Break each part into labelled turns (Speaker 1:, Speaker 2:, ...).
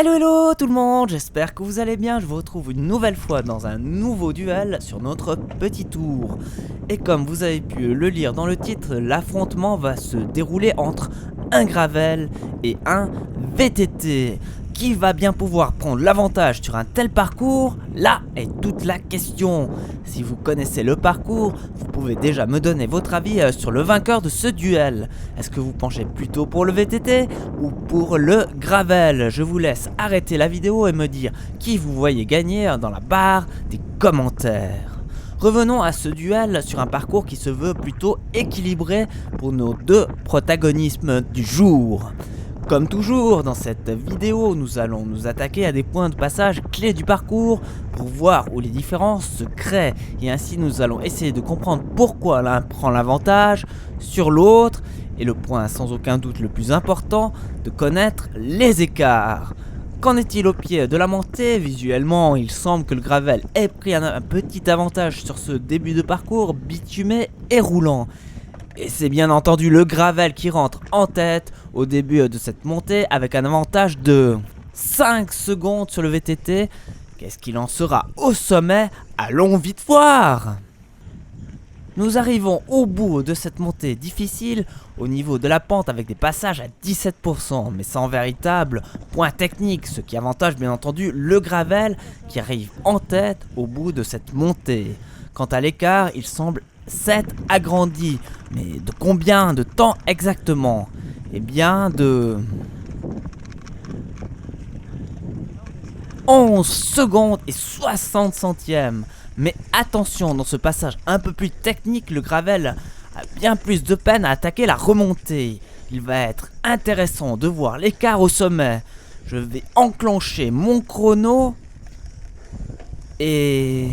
Speaker 1: Hello hello tout le monde, j'espère que vous allez bien, je vous retrouve une nouvelle fois dans un nouveau duel sur notre petit tour. Et comme vous avez pu le lire dans le titre, l'affrontement va se dérouler entre un Gravel et un VTT. Qui va bien pouvoir prendre l'avantage sur un tel parcours? Là est toute la question. Si vous connaissez le parcours, vous pouvez déjà me donner votre avis sur le vainqueur de ce duel. Est-ce que vous penchez plutôt pour le VTT ou pour le Gravel? Je vous laisse arrêter la vidéo et me dire qui vous voyez gagner dans la barre des commentaires. Revenons à ce duel sur un parcours qui se veut plutôt équilibré pour nos deux protagonismes du jour. Comme toujours, dans cette vidéo, nous allons nous attaquer à des points de passage clés du parcours pour voir où les différences se créent. Et ainsi, nous allons essayer de comprendre pourquoi l'un prend l'avantage sur l'autre. Et le point sans aucun doute le plus important, de connaître les écarts. Qu'en est-il au pied de la montée? Visuellement, il semble que le Gravel ait pris un petit avantage sur ce début de parcours bitumé et roulant. Et c'est bien entendu le Gravel qui rentre en tête au début de cette montée avec un avantage de 5 secondes sur le VTT. Qu'est-ce qu'il en sera au sommet? Allons vite voir! Nous arrivons au bout de cette montée difficile au niveau de la pente avec des passages à 17%, mais sans véritable point technique, ce qui avantage bien entendu le Gravel qui arrive en tête au bout de cette montée. Quant à l'écart, il semble 7 agrandi, mais de combien de temps exactement? Eh bien de 11 secondes et 60 centièmes. Mais attention, dans ce passage un peu plus technique, le Gravel a bien plus de peine à attaquer la remontée. Il va être intéressant de voir l'écart au sommet. Je vais enclencher mon chrono. Et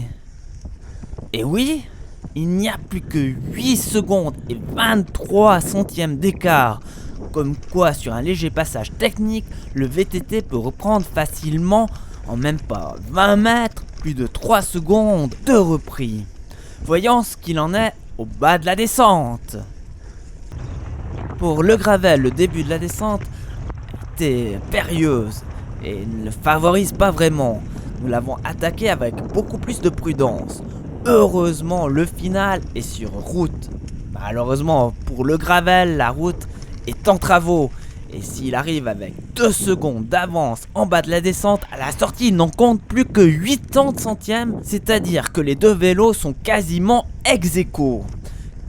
Speaker 1: oui, il n'y a plus que 8 secondes et 23 centièmes d'écart. Comme quoi, sur un léger passage technique, le VTT peut reprendre facilement, en même pas 20 mètres, plus de 3 secondes de repris. Voyons ce qu'il en est au bas de la descente. Pour le Gravel, le début de la descente était périlleuse et ne le favorise pas vraiment. Nous l'avons attaqué avec beaucoup plus de prudence. Heureusement, le final est sur route. Malheureusement, pour le Gravel, la route est en travaux. Et s'il arrive avec 2 secondes d'avance en bas de la descente, à la sortie, il n'en compte plus que 80 centièmes. C'est-à-dire que les deux vélos sont quasiment ex-aequo.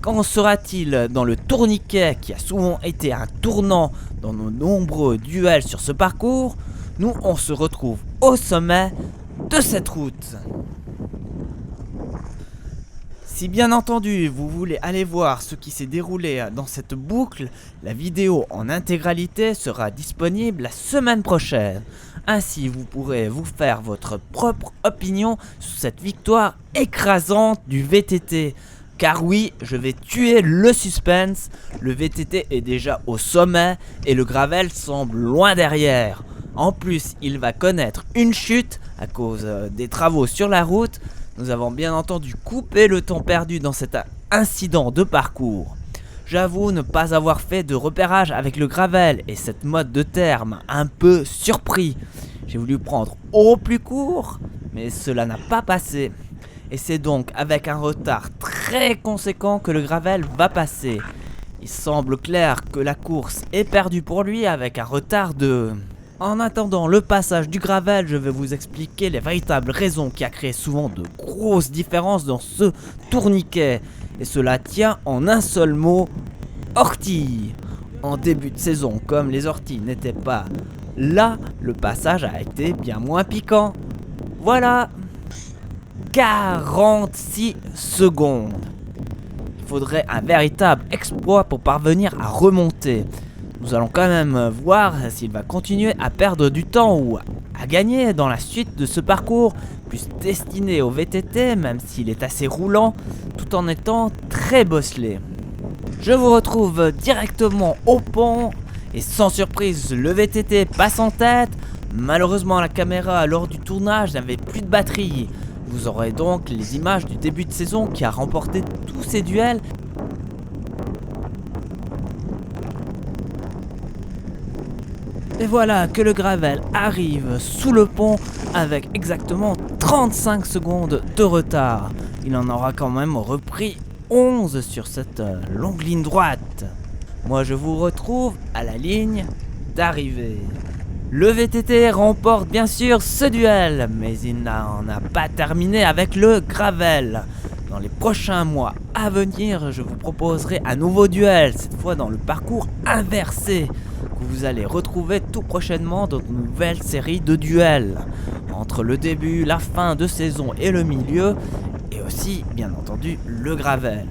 Speaker 1: Qu'en sera-t-il dans le tourniquet qui a souvent été un tournant dans nos nombreux duels sur ce parcours? Nous, on se retrouve au sommet de cette route. Si bien entendu vous voulez aller voir ce qui s'est déroulé dans cette boucle, la vidéo en intégralité sera disponible la semaine prochaine. Ainsi vous pourrez vous faire votre propre opinion sur cette victoire écrasante du VTT. Car oui, je vais tuer le suspense, le VTT est déjà au sommet et le Gravel semble loin derrière. En plus, il va connaître une chute à cause des travaux sur la route. Nous avons bien entendu coupé le temps perdu dans cet incident de parcours. J'avoue ne pas avoir fait de repérage avec le Gravel et cette mode de terre m'a un peu surpris. J'ai voulu prendre au plus court, mais cela n'a pas passé. Et c'est donc avec un retard très conséquent que le Gravel va passer. Il semble clair que la course est perdue pour lui avec un retard de... En attendant le passage du Gravel, je vais vous expliquer les véritables raisons qui a créé souvent de grosses différences dans ce tourniquet. Et cela tient en un seul mot, ortie. En début de saison, comme les orties n'étaient pas là, le passage a été bien moins piquant. Voilà, 46 secondes. Il faudrait un véritable exploit pour parvenir à remonter. Nous allons quand même voir s'il va continuer à perdre du temps ou à gagner dans la suite de ce parcours, plus destiné au VTT, même s'il est assez roulant, tout en étant très bosselé. Je vous retrouve directement au pont, et sans surprise, le VTT passe en tête. Malheureusement, la caméra, lors du tournage, n'avait plus de batterie. Vous aurez donc les images du début de saison qui a remporté tous ces duels. Et voilà que le Gravel arrive sous le pont avec exactement 35 secondes de retard. Il en aura quand même repris 11 sur cette longue ligne droite. Moi je vous retrouve à la ligne d'arrivée. Le VTT remporte bien sûr ce duel, mais il n'en a pas terminé avec le Gravel. Dans les prochains mois à venir, je vous proposerai un nouveau duel, cette fois dans le parcours inversé, que vous allez retrouver tout prochainement dans une nouvelle série de duels, entre le début, la fin de saison et le milieu, et aussi, bien entendu, le Gravel.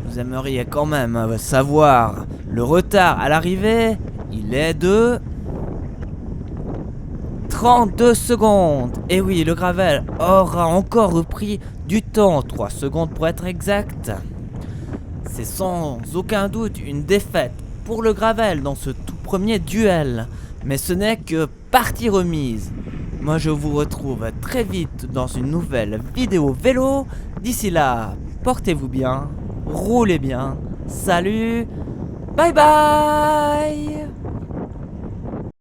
Speaker 1: Vous aimeriez quand même savoir le retard à l'arrivée, il est de 32 secondes. Et oui, le Gravel aura encore repris du temps, 3 secondes pour être exact. C'est sans aucun doute une défaite pour le Gravel dans ce tout premier duel. Mais ce n'est que partie remise. Moi je vous retrouve très vite dans une nouvelle vidéo vélo. D'ici là, portez-vous bien, roulez bien. Salut, bye bye.